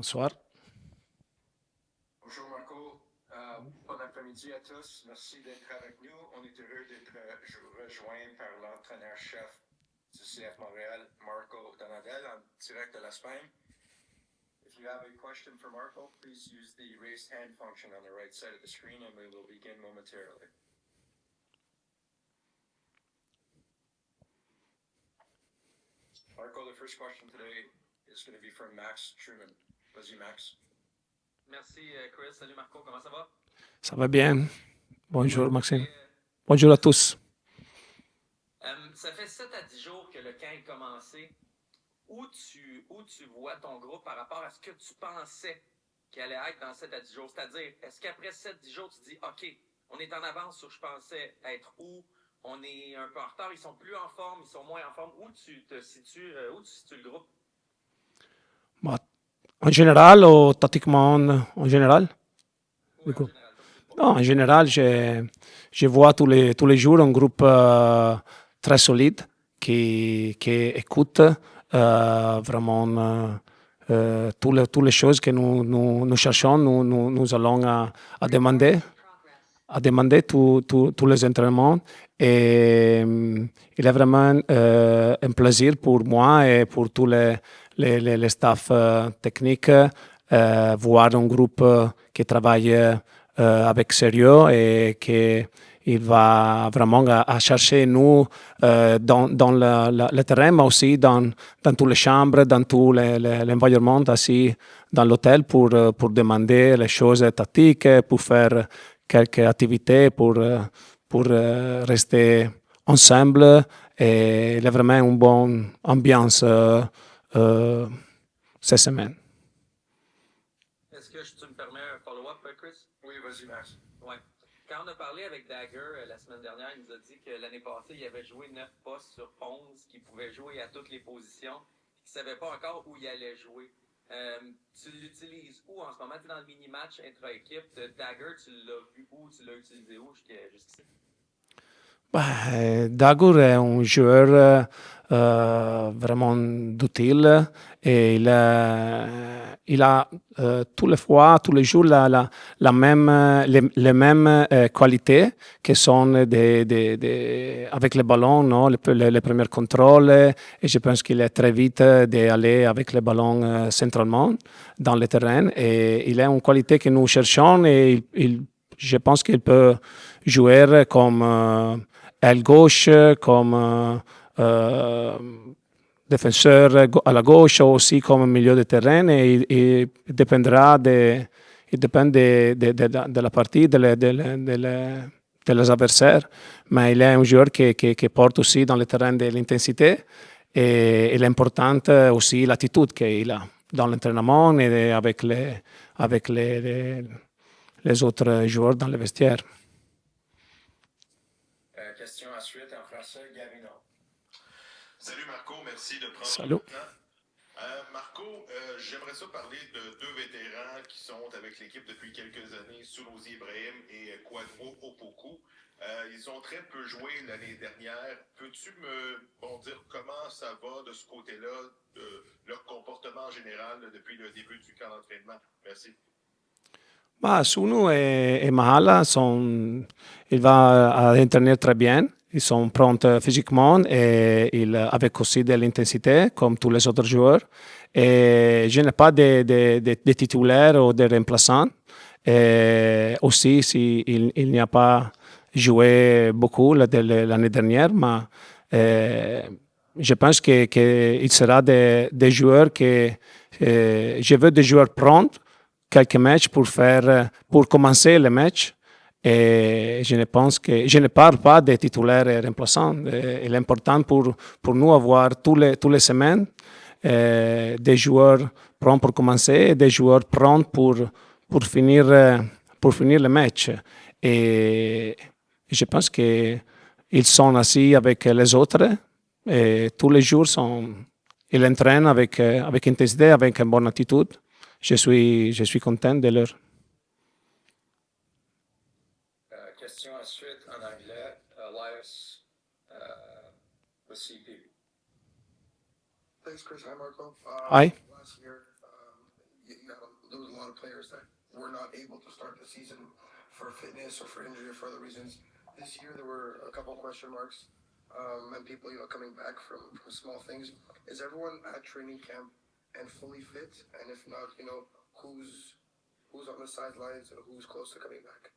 Bonsoir. Bonjour Marco, bon après-midi à tous. Merci d'être avec nous. On est heureux d'être rejoint par l'entraîneur-chef du CF Montréal, Marco Donadel, en direct de l'Espagne. If you have a question for Marco, please use the raised hand function on the right side of the screen and we will begin momentarily. Marco, the first question today is going to be from Max Truman. Vas-y, Max. Merci, Chris. Salut, Marco. Comment ça va? Ça va bien. Bonjour, Maxime. Bonjour à tous. Ça fait 7 à 10 jours que le camp est commencé. Où tu vois ton groupe par rapport à ce que tu pensais qu'il allait être dans 7 à 10 jours? C'est-à-dire, est-ce qu'après 7-10 jours, tu dis, OK, on est en avance sur je pensais être où? On est un peu en retard, ils sont plus en forme, ils sont moins en forme. Où tu situes le groupe? Bah, en général ou tactiquement en général? Oui, en général. Non, en général, je vois tous les jours un groupe très solide qui écoute vraiment toutes les choses que nous cherchons, nous allons à demander tous les entraînements. Et il est vraiment un plaisir pour moi et pour tous les staff techniques voir un groupe qui travaille avec sérieux et qu'il va vraiment à chercher nous dans le terrain, mais aussi dans toutes les chambres, dans tout l'environnement assis dans l'hôtel pour demander les choses tactiques, pour faire quelques activités, pour rester ensemble. Et il y a vraiment une bonne ambiance cette semaine. Est-ce que tu me permets un follow-up, Chris? Oui, vas-y, Max. Ouais. Quand on a parlé avec Dagger la semaine dernière, il nous a dit que l'année passée, il avait joué 9 postes sur 11, qu'il pouvait jouer à toutes les positions, qu'il ne savait pas encore où il allait jouer. Tu l'utilises où en ce moment? Tu es dans le mini-match intra-équipe. Dagger, tu l'as vu où? Tu l'as utilisé où jusqu'ici? Dagur est un joueur vraiment utile et il a tous les jours les mêmes qualités qui sont avec le ballon, non? Les premiers contrôles, et je pense qu'il est très vite d'aller avec le ballon centralement dans le terrain et il a une qualité que nous cherchons et je pense qu'il peut jouer comme aile gauche, comme défenseur à la gauche, aussi comme milieu de terrain et il dépendra de la partie, des adversaires. Mais il est un joueur qui porte aussi dans le terrain de l'intensité et l'important aussi l'attitude qu'il a dans l'entraînement et avec les autres joueurs dans le vestiaire. Question ensuite en français, Gavino. Salut Marco, merci de prendre Salut. le temps. Marco, j'aimerais ça parler de 2 vétérans qui sont avec l'équipe depuis quelques années, Soulouzi Ibrahim et Kwadwo Opoku. Ils ont très peu joué l'année dernière. Peux-tu me dire comment ça va de ce côté-là, de leur comportement en général depuis le début du camp d'entraînement? Merci. Sunu et Mahala il va à entraîner très bien. Ils sont prêts physiquement et avec aussi de l'intensité comme tous les autres joueurs. Et je n'ai pas de titulaires ou de remplaçants. Et aussi, il n'y a pas joué beaucoup l'année dernière, mais je pense qu'il sera des joueurs que je veux des joueurs prêts quelques matchs pour commencer le match. Et je ne parle pas des titulaires et remplaçants. Il est important pour nous avoir tous les semaines des joueurs prêts pour commencer et des joueurs prêts pour finir le match. Et je pense qu'ils sont assis avec les autres et tous les jours ils entraînent avec intensité, avec une bonne attitude. Je suis content de leur. Question ensuite en anglais, Elias with CP. Thanks, Chris. Hi, Marco. Hi. Last year, there was a lot of players that were not able to start the season for fitness or for injury or for other reasons. This year there were a couple of question marks and people coming back from small things. Is everyone at training camp and fully fit? And if not, who's on the sidelines and who's close to coming back?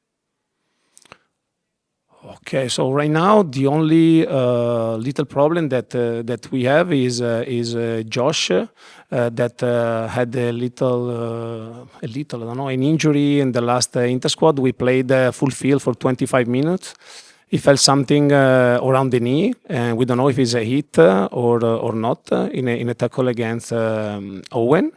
Okay, so right now the only little problem that we have is Josh that had I don't know, an injury in the last inter-squad. We played full field for 25 minutes. He felt something around the knee, and we don't know if it's a hit or not in a tackle against Owen.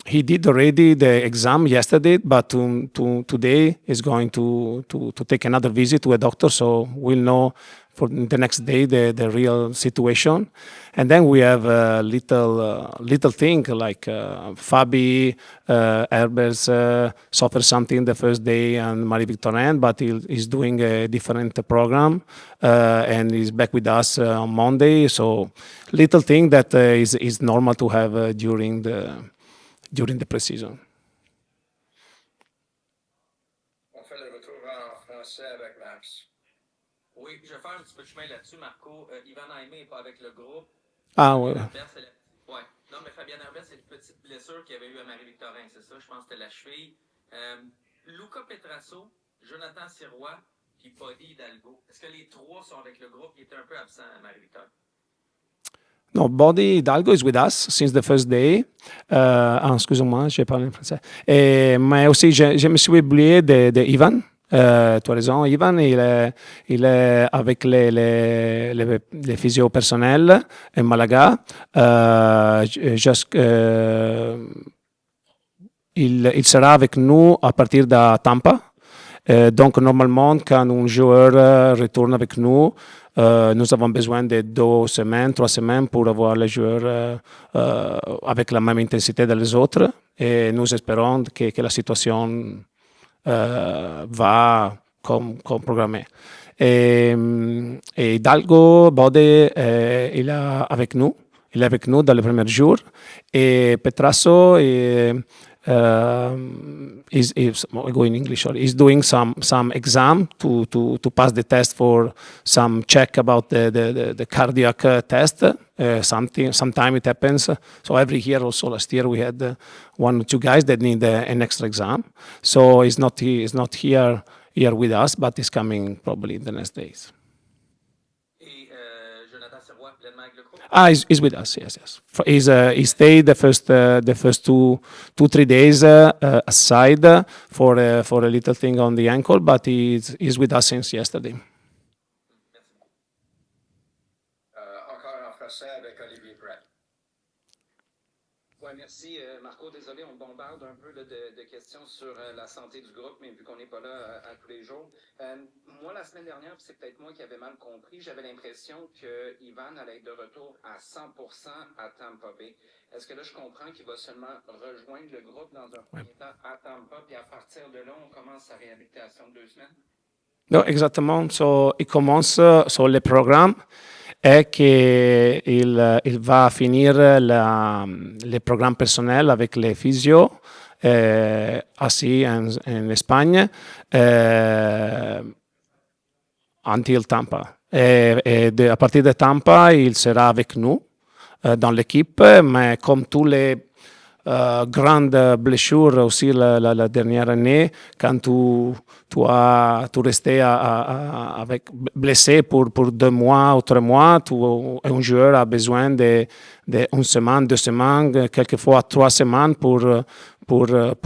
He did already the exam yesterday, but today is going to take another visit to a doctor, so we'll know for the next day the real situation. And then we have a little thing like Fabi Herbers suffered something the first day and Marie-Victorin, but he's doing a different program and he's back with us on Monday. So little thing that is normal to have during the preseason. On fait le retour en français avec Max. Oui, je vais faire un petit peu de chemin là-dessus, Marco. Ivan Aimé n'est pas avec le groupe. Ah ouais. Ouais. Non, mais Fabien Herbert, c'est une petite blessure qu'il y avait eu à Marie-Victorin, c'est ça? Je pense que c'était la cheville. Luca Petrasso, Jonathan Sirois, puis Podi Hidalgo. Est-ce que les trois sont avec le groupe? Il était un peu absent à Marie-Victorin. No, Body Hidalgo is with us since the first day. Excuse-moi, je parle en français. Mais aussi, je me suis oublié de Ivan. Tu as raison, Ivan, il est avec les physios personnels à Malaga. Il sera avec nous à partir de Tampa. Donc, normalement, quand un joueur retourne avec nous, nous avons besoin de 2 semaines, 3 semaines pour avoir les joueurs avec la même intensité que les autres. Et nous espérons que la situation va comme programmé. Et Hidalgo, Bode, il est avec nous. Il est avec nous dans les premiers jours. Et Petrasso is go in English. Is doing some exam to pass the test for some check about the cardiac test. Sometime it happens. So every year, also last year, we had 1 or 2 guys that need an extra exam. So he's not here with us, but he's coming probably in the next days. He's with us. Yes. He stayed the first 2-3 days aside for a little thing on the ankle, but he's with us since yesterday. Encore en français avec Olivier Brett. Oui, merci Marco. Désolé, on bombarde un peu de questions sur la santé du groupe, mais vu qu'on n'est pas là à tous les jours. Moi, la semaine dernière, c'est peut-être moi qui avais mal compris, j'avais l'impression que Ivan allait être de retour à 100% à Tampa Bay. Est-ce que là, je comprends qu'il va seulement rejoindre le groupe dans un premier temps à Tampa, puis à partir de là, on commence sa réhabilitation de 2 semaines? Non, exactement. So, il commence le programme est qu'il va finir le programme personnel avec les physios assis en Espagne until Tampa. Et à partir de Tampa, il sera avec nous dans l'équipe, mais comme tous les grandes blessures aussi la dernière année, quand tu restais avec blessé pour 2 mois ou 3 mois, un joueur a besoin de 1 semaine, 2 semaines, quelquefois 3 semaines pour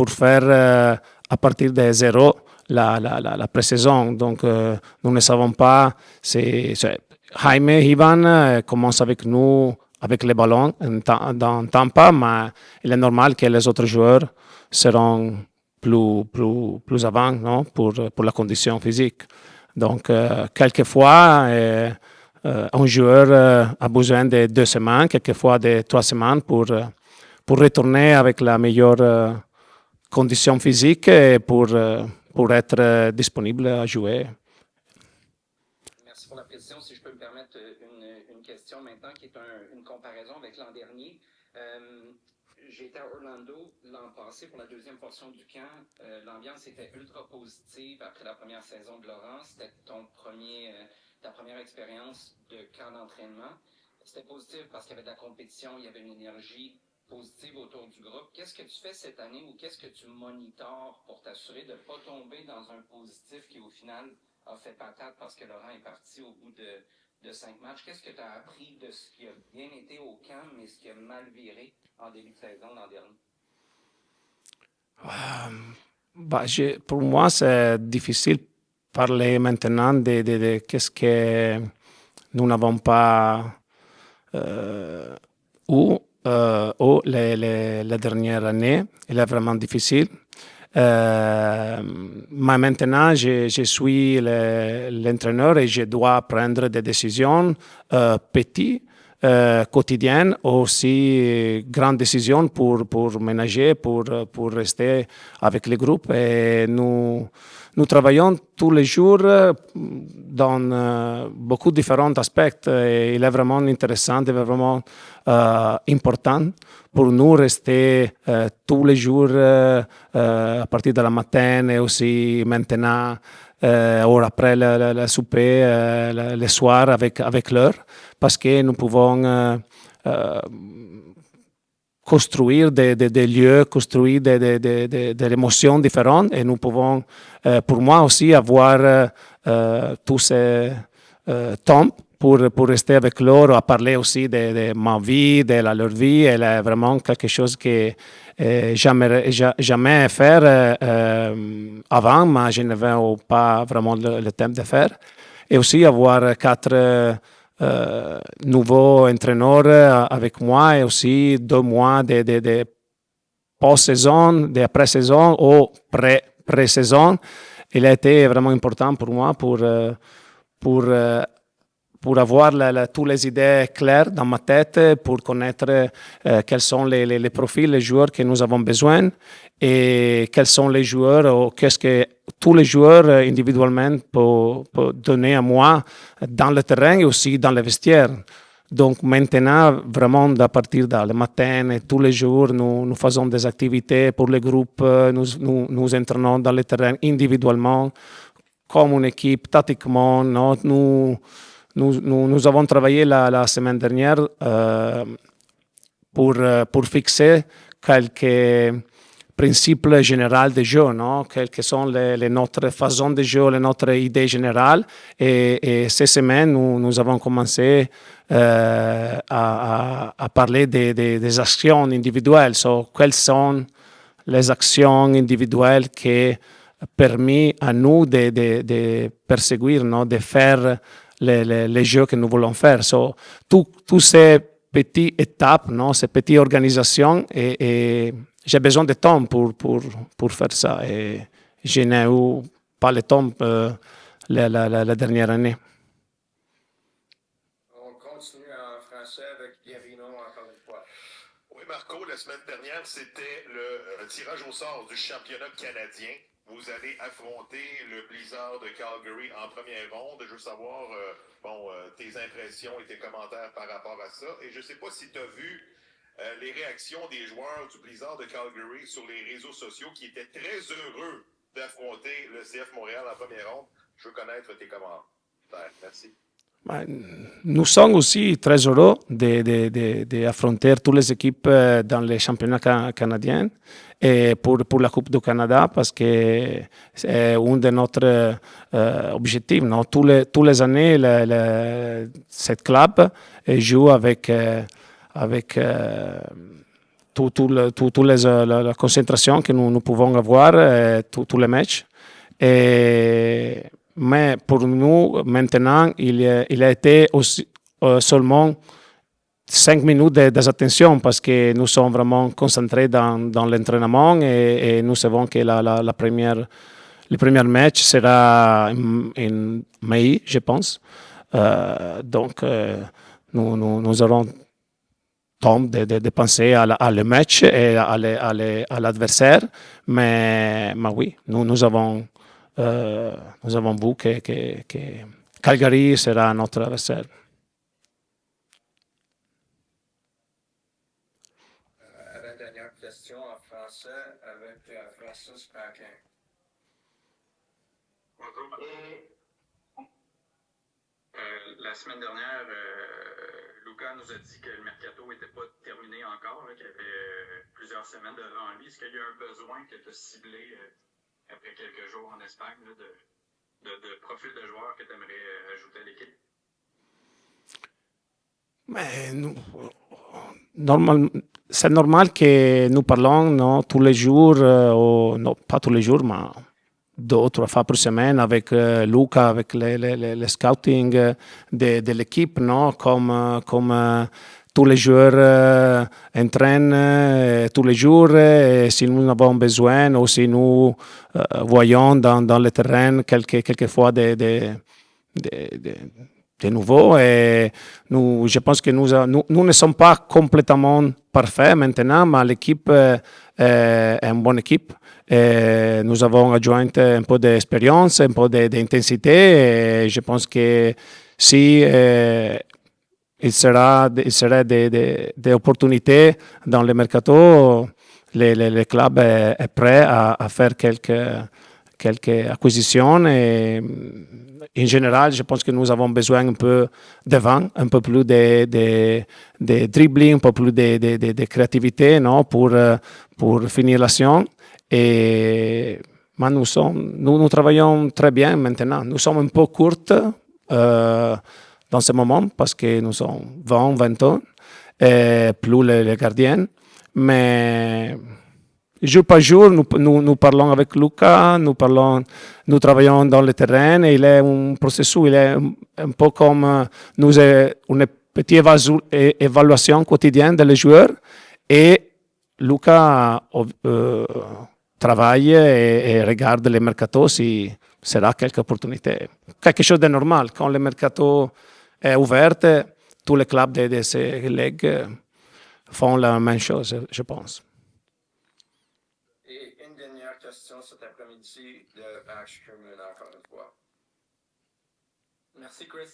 faire à partir de 0 la pré-saison. Donc, nous ne savons pas. Jaime Ivan commence avec nous avec les ballons dans Tampa, mais il est normal que les autres joueurs seront plus avant, non? Pour la condition physique. Donc, quelquefois, un joueur a besoin de 2 semaines, quelquefois de 3 semaines pour retourner avec la meilleure condition physique et pour être disponible à jouer. Merci pour la précision. Si je peux me permettre une question maintenant qui est une comparaison avec l'an dernier. J'étais à Orlando l'an passé pour la deuxième portion du camp. L'ambiance était ultra positive après la première saison de Laurent. C'était ta première expérience de camp d'entraînement. C'était positif parce qu'il y avait de la compétition, il y avait une énergie positive autour du groupe. Qu'est-ce que tu fais cette année ou qu'est-ce que tu monitores pour t'assurer de ne pas tomber dans un positif qui, au final, a fait patate parce que Laurent est parti au bout de 5 matchs? Qu'est-ce que tu as appris de ce qui a bien été au camp, mais ce qui a mal viré en début de saison l'an dernier? Pour moi, c'est difficile de parler maintenant de qu'est-ce que nous n'avons pas la dernière année. Il est vraiment difficile. Mais maintenant, je suis l'entraîneur et je dois prendre des décisions petites, quotidiennes, aussi grandes décisions pour ménager, pour rester avec le groupe. Et nous travaillons tous les jours dans beaucoup de différents aspects. Et il est vraiment intéressant, il est vraiment important pour nous rester tous les jours à partir de la matin et aussi maintenant ou après le souper, le soir avec l'heure, parce que nous pouvons construire des lieux, construire des émotions différentes et nous pouvons, pour moi aussi, avoir tous ces temps pour rester avec l'or, à parler aussi de ma vie, de leur vie. Elle est vraiment quelque chose que jamais faire avant, mais je n'avais pas vraiment le temps de faire. Et aussi avoir 4 nouveaux entraîneurs avec moi et aussi 2 mois de post-saison, de pré-saison ou pré-saison. Il a été vraiment important pour moi pour avoir toutes les idées claires dans ma tête, pour connaître quels sont les profils, les joueurs que nous avons besoin et quels sont les joueurs ou qu'est-ce que tous les joueurs individuellement peuvent donner à moi dans le terrain et aussi dans le vestiaire. Donc maintenant, vraiment, à partir du matin et tous les jours, nous faisons des activités pour le groupe, nous entraînons dans le terrain individuellement, comme une équipe, tactiquement. Non? Nous avons travaillé la semaine dernière pour fixer quelques principes généraux de jeu, non? Quelles sont notre façon de jeu, notre idée générale. Et ces semaines, nous avons commencé à parler des actions individuelles. Quelles sont les actions individuelles qui permettent à nous de perséguir, non? De faire les jeux que nous voulons faire. Toutes ces petites étapes, non? Ces petites organisations, et j'ai besoin de temps pour faire ça. Et je n'ai eu pas le temps la dernière année. On continue en français avec Gavino encore une fois. Oui, Marco, la semaine dernière, c'était le tirage au sort du championnat canadien. Vous allez affronter le Blizzard de Calgary en première ronde. Je veux savoir tes impressions et tes commentaires par rapport à ça. Et je ne sais pas si tu as vu les réactions des joueurs du Blizzard de Calgary sur les réseaux sociaux qui étaient très heureux d'affronter le CF Montréal en première ronde. Je veux connaître tes commentaires. Merci. Nous sommes aussi très heureux d'affronter toutes les équipes dans les championnats canadiens et pour la Coupe du Canada parce que c'est un de notre objectifs. Non? Tous les années, cette club joue avec toute la concentration que nous pouvons avoir, tous les matchs. Mais pour nous, maintenant, il a été aussi, seulement 5 minutes de désattention parce que nous sommes vraiment concentrés dans l'entraînement et nous savons que le premier match sera en mai, je pense. Donc, nous aurons temps de penser à le match et à l'adversaire. Mais oui, nous avons vu que Calgary sera notre adversaire. dernière question en français avec Francis Paquin. Bonjour. La semaine dernière, Luca nous a dit que le mercato n'était pas terminé encore, qu'il y avait plusieurs semaines devant lui. Est-ce qu'il y a un besoin que tu as ciblé après quelques jours en Espagne de profil de joueurs que tu aimerais ajouter à l'équipe? Mais c'est normal que nous parlons non, tous les jours, ou non, pas tous les jours, mais 2 ou 3 fois par semaine avec Luca, avec les scouting de l'équipe, non, comme tous les joueurs entraînent tous les jours, et si nous avons besoin ou si nous voyons dans le terrain quelquefois des nouveaux, et je pense que nous ne sommes pas complètement parfaits maintenant, mais l'équipe est une bonne équipe. Et nous avons adjoint un peu d'expérience, un peu d'intensité, et je pense que si il serait des opportunités dans le mercato, le club est prêt à faire quelques acquisitions, et en général, je pense que nous avons besoin un peu de vent, un peu plus de dribbling, un peu plus de créativité, non, pour finir l'action. Mais nous travaillons très bien maintenant. Nous sommes un peu courts dans ce moment parce que nous sommes 20 ans, plus les gardiens. Mais jour par jour, nous parlons avec Luca, nous travaillons dans le terrain, et il est un processus, il est un peu comme nous, une petite évaluation quotidienne des joueurs, et Luca travaille et regarde le mercato si sera quelque opportunité. Quelque chose de normal. Quand le mercato est ouvert, tous les clubs de ces ligues font la même chose, je pense. Et une dernière question cet après-midi de Max Truman, encore une fois. Merci, Chris.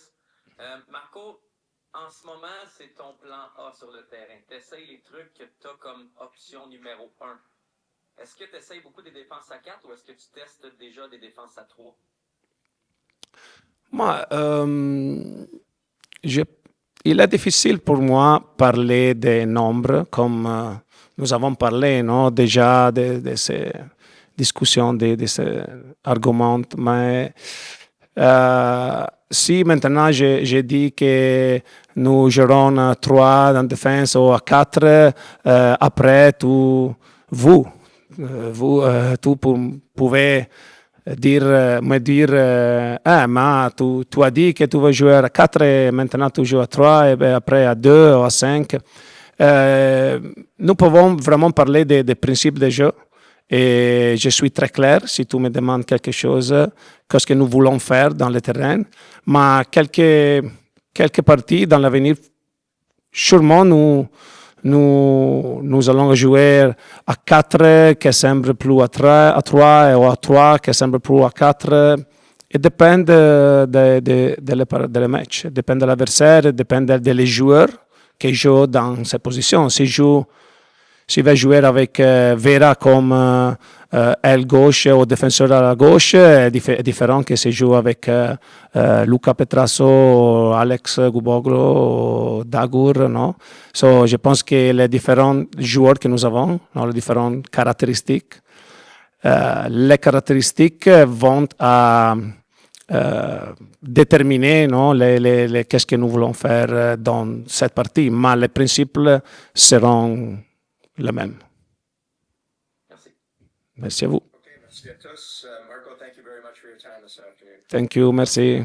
Marco, en ce moment, c'est ton plan A sur le terrain. Tu essayes les trucs que tu as comme option numéro 1. Est-ce que tu essayes beaucoup des défenses à 4 ou est-ce que tu testes déjà des défenses à 3? Moi, il est difficile pour moi parler des nombres, comme nous avons parlé, non, déjà de ces discussions, de ces arguments. Mais si maintenant je dis que nous jouerons à 3 en défense ou à 4, après vous pouvez me dire mais tu as dit que tu veux jouer à 4 et maintenant tu joues à 3 et après à 2 ou à 5. Nous pouvons vraiment parler des principes de jeu, et je suis très clair si tu me demandes quelque chose, qu'est-ce que nous voulons faire dans le terrain. Mais quelques parties dans l'avenir, sûrement nous allons jouer à 4 qui semble plus à 3 ou à 3 qui semble plus à 4. Et dépend des matchs, dépend de l'adversaire, dépend des joueurs qui jouent dans ces positions. Si va jouer avec Vera comme aile gauche ou défenseur à la gauche, est différent que si joue avec Luca Petrasso, Alex Guboglo, Dagur, no? So, je pense que les différents joueurs que nous avons, no, les différentes caractéristiques, les caractéristiques vont à déterminer, no, qu'est-ce que nous voulons faire dans cette partie, mais les principes seront les mêmes. Merci. Merci à vous. Okay, merci à tous. Marco, thank you very much for your time this afternoon. Thank you, merci.